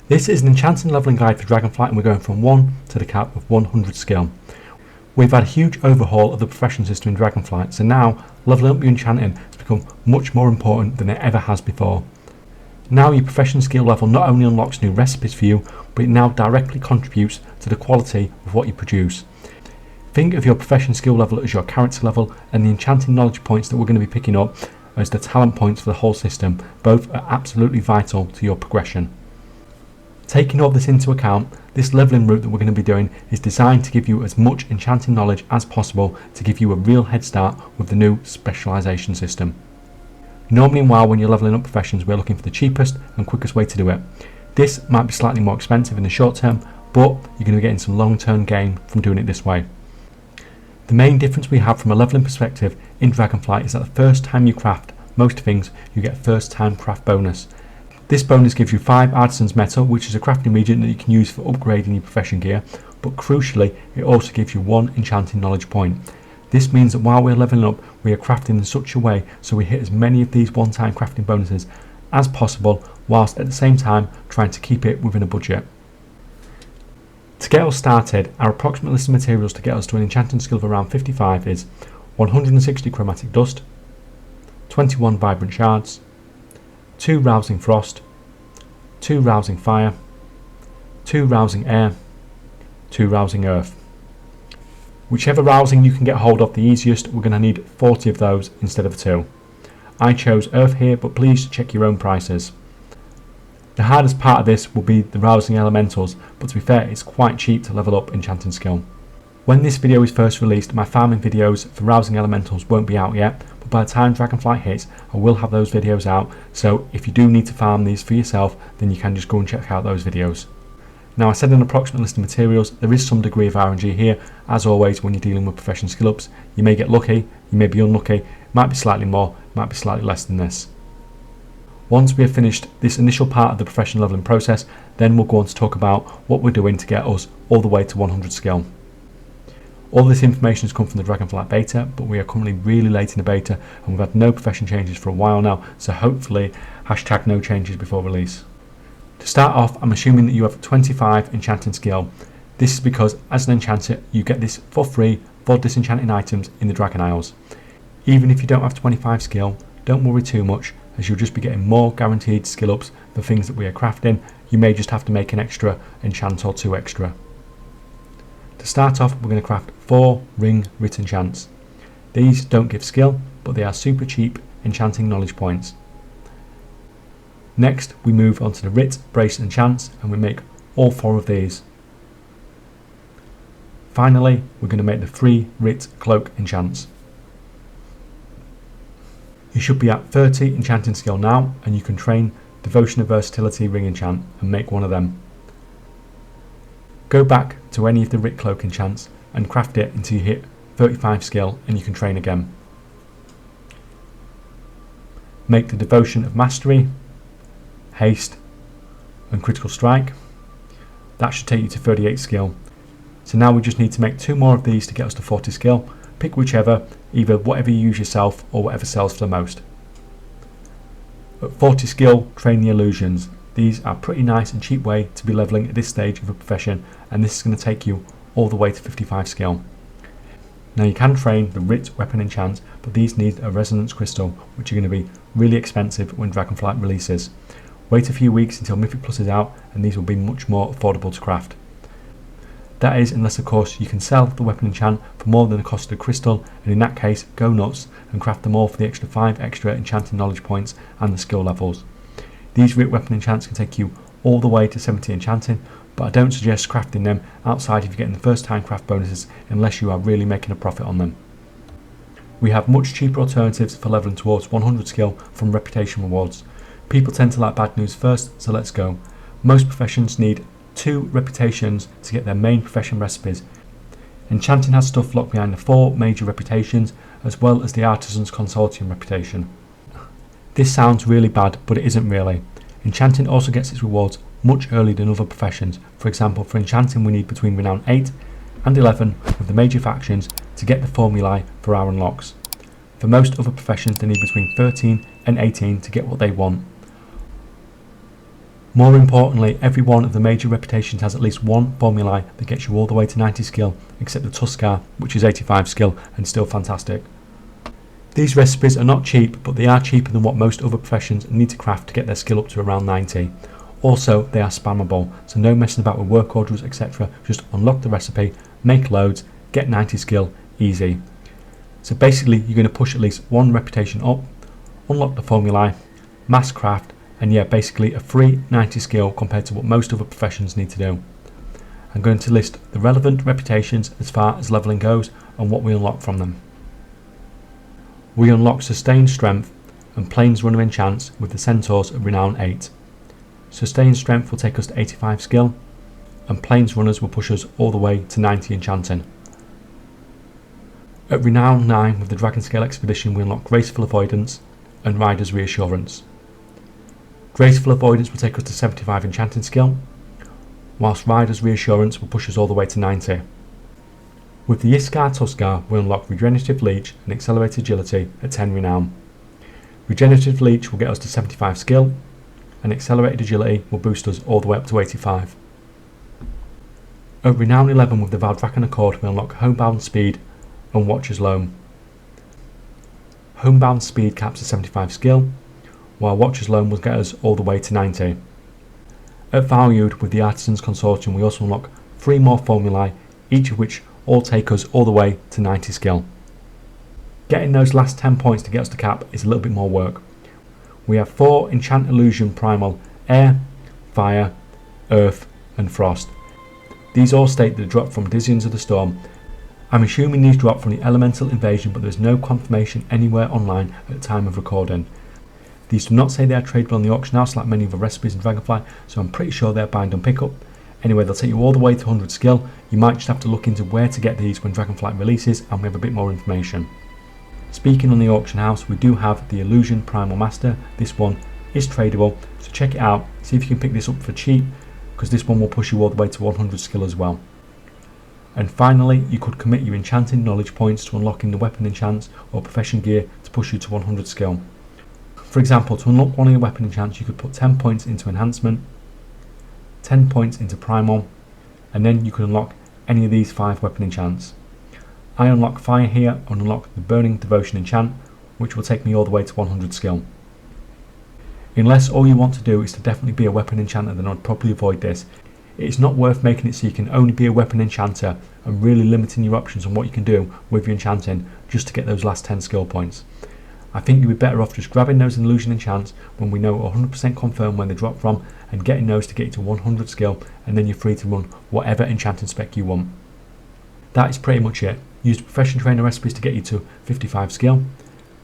This is an enchanting leveling guide for Dragonflight, and we're going from 1 to the cap of 100 skill. We've had a huge overhaul of the profession system in Dragonflight, so now leveling up your enchanting has become much more important than it ever has before. Now your profession skill level not only unlocks new recipes for you, but it now directly contributes to the quality of what you produce. Think of your profession skill level as your character level, and the enchanting knowledge points that we're going to be picking up as the talent points for the whole system. Both are absolutely vital to your progression. Taking all this into account, this leveling route that we're going to be doing is designed to give you as much enchanting knowledge as possible to give you a real head start with the new specialisation system. Normally in WoW, when you're leveling up professions, we're looking for the cheapest and quickest way to do it. This might be slightly more expensive in the short term, but you're going to be getting some long-term gain from doing it this way. The main difference we have from a leveling perspective in Dragonflight is that the first time you craft most things, you get a first time craft bonus. This bonus gives you 5 Artisan's Metal, which is a crafting region that you can use for upgrading your profession gear, but crucially it also gives you 1 enchanting knowledge point. This means that while we're leveling up, we are crafting in such a way so we hit as many of these one-time crafting bonuses as possible, whilst at the same time trying to keep it within a budget. To get us started, our approximate list of materials to get us to an enchanting skill of around 55 is 160 Chromatic Dust, 21 Vibrant Shards, 2 Rousing Frost, 2 Rousing Fire, 2 Rousing Air, 2 Rousing Earth. Whichever rousing you can get hold of the easiest, we're going to need 40 of those instead of 2. I chose Earth here, but please check your own prices. The hardest part of this will be the Rousing Elementals, but to be fair, it's quite cheap to level up enchanting skill. When this video is first released, my farming videos for Rousing Elementals won't be out yet, but by the time Dragonflight hits, I will have those videos out, so if you do need to farm these for yourself, then you can just go and check out those videos. Now, I said an approximate list of materials. There is some degree of RNG here. As always, when you're dealing with profession skill ups, you may get lucky, you may be unlucky, it might be slightly more, it might be slightly less than this. Once we have finished this initial part of the profession leveling process, then we'll go on to talk about what we're doing to get us all the way to 100 skill. All this information has come from the Dragonflight beta, but we are currently really late in the beta and we've had no profession changes for a while now, so hopefully #no changes before release. To start off, I'm assuming that you have 25 enchanting skill. This is because as an enchanter you get this for free for disenchanting items in the Dragon Isles. Even if you don't have 25 skill, don't worry too much, as you'll just be getting more guaranteed skill ups for things that we are crafting. You may just have to make an extra enchant or 2 extra. To start off, we're going to craft 4 ring writ enchants. These don't give skill, but they are super cheap enchanting knowledge points. Next, we move on to the writ brace enchants, and we make all 4 of these. Finally, we're going to make the 3 writ cloak enchants. You should be at 30 enchanting skill now, and you can train Devotion of Versatility ring enchant and make one of them. Go back to any of the writ cloak enchants and craft it until you hit 35 skill, and you can train again. Make the Devotion of Mastery, Haste and Critical Strike. That should take you to 38 skill. So now we just need to make 2 more of these to get us to 40 skill. Pick whichever, either whatever you use yourself or whatever sells for the most. At 40 skill, train the illusions. These are a pretty nice and cheap way to be leveling at this stage of a profession, and this is going to take you all the way to 55 skill. Now you can train the writ weapon enchant, but these need a resonance crystal, which are going to be really expensive when Dragonflight releases. Wait a few weeks until Mythic Plus is out, and these will be much more affordable to craft. That is, unless of course you can sell the weapon enchant for more than the cost of the crystal, and in that case go nuts and craft them all for the extra 5 extra enchanting knowledge points and the skill levels. These writ weapon enchants can take you all the way to 70 enchanting, but I don't suggest crafting them outside if you're getting the first time craft bonuses unless you are really making a profit on them. We have much cheaper alternatives for leveling towards 100 skill from reputation rewards. People tend to like bad news first, so let's go. Most professions need 2 reputations to get their main profession recipes. Enchanting has stuff locked behind the 4 major reputations, as well as the Artisan's Consortium reputation. This sounds really bad, but it isn't really. Enchanting also gets its rewards much earlier than other professions. For example, for enchanting we need between renown 8 and 11 with the major factions to get the formulae for our unlocks. For most other professions they need between 13 and 18 to get what they want. More importantly, every one of the major reputations has at least one formulae that gets you all the way to 90 skill, except the Tuskar, which is 85 skill and still fantastic. These recipes are not cheap, but they are cheaper than what most other professions need to craft to get their skill up to around 90. Also, they are spammable, so no messing about with work orders, etc. Just unlock the recipe, make loads, get 90 skill, easy. So basically, you're going to push at least one reputation up, unlock the formulae, mass craft, and yeah, basically a free 90 skill compared to what most other professions need to do. I'm going to list the relevant reputations as far as leveling goes and what we unlock from them. We unlock Sustained Strength and Plains Runner Enchants with the Centaurs at Renown 8. Sustained Strength will take us to 85 skill, and Plains Runners will push us all the way to 90 enchanting. At Renown 9 with the Dragon Scale Expedition we unlock Graceful Avoidance and Rider's Reassurance. Graceful Avoidance will take us to 75 enchanting skill, whilst Rider's Reassurance will push us all the way to 90. With the Iskar Tuskar we unlock Regenerative Leech and Accelerated Agility at 10 Renown. Regenerative Leech will get us to 75 skill, and Accelerated Agility will boost us all the way up to 85. At Renown 11 with the Valdrakken Accord we unlock Homebound Speed and Watcher's Loam. Homebound Speed caps at 75 skill, while Watcher's Loam will get us all the way to 90. At Valued with the Artisans Consortium we also unlock 3 more formulae, each of which all take us all the way to 90 skill. Getting those last 10 points to get us to cap is a little bit more work. We have 4 Enchant Illusion Primal Air, Fire, Earth and Frost. These all state that drop from Dizzyings of the Storm. I'm assuming these drop from the Elemental Invasion, but there's no confirmation anywhere online at the time of recording. These do not say they are tradable on the auction house like many of the recipes in Dragonflight, so I'm pretty sure they're bind on pickup. Anyway, they'll take you all the way to 100 skill. You might just have to look into where to get these when Dragonflight releases and we have a bit more information. Speaking on the auction house, we do have the Illusion Primal Master. This one is tradable, so check it out, see if you can pick this up for cheap, because this one will push you all the way to 100 skill as well. And finally, you could commit your enchanting knowledge points to unlocking the weapon enchants or profession gear to push you to 100 skill. For example, to unlock one of your weapon enchants, you could put 10 points into enhancement, 10 points into primal, and then you can unlock any of these 5 weapon enchants. I unlock Fire here and unlock the Burning Devotion enchant, which will take me all the way to 100 skill. Unless all you want to do is to definitely be a weapon enchanter, then I'd probably avoid this. It is not worth making it so you can only be a weapon enchanter and really limiting your options on what you can do with your enchanting just to get those last 10 skill points. I think you'd be better off just grabbing those illusion enchants when we know 100% confirm when they drop from and getting those to get you to 100 skill, and then you're free to run whatever enchanting spec you want. That is pretty much it. Use the profession trainer recipes to get you to 55 skill,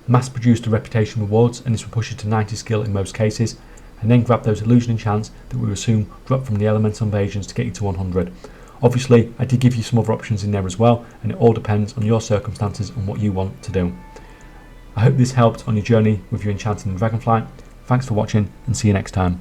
mass produce the reputation rewards and this will push you to 90 skill in most cases, and then grab those illusion enchants that we assume drop from the elemental invasions to get you to 100. Obviously I did give you some other options in there as well, and it all depends on your circumstances and what you want to do. I hope this helped on your journey with your enchanting in Dragonflight. Thanks for watching and see you next time.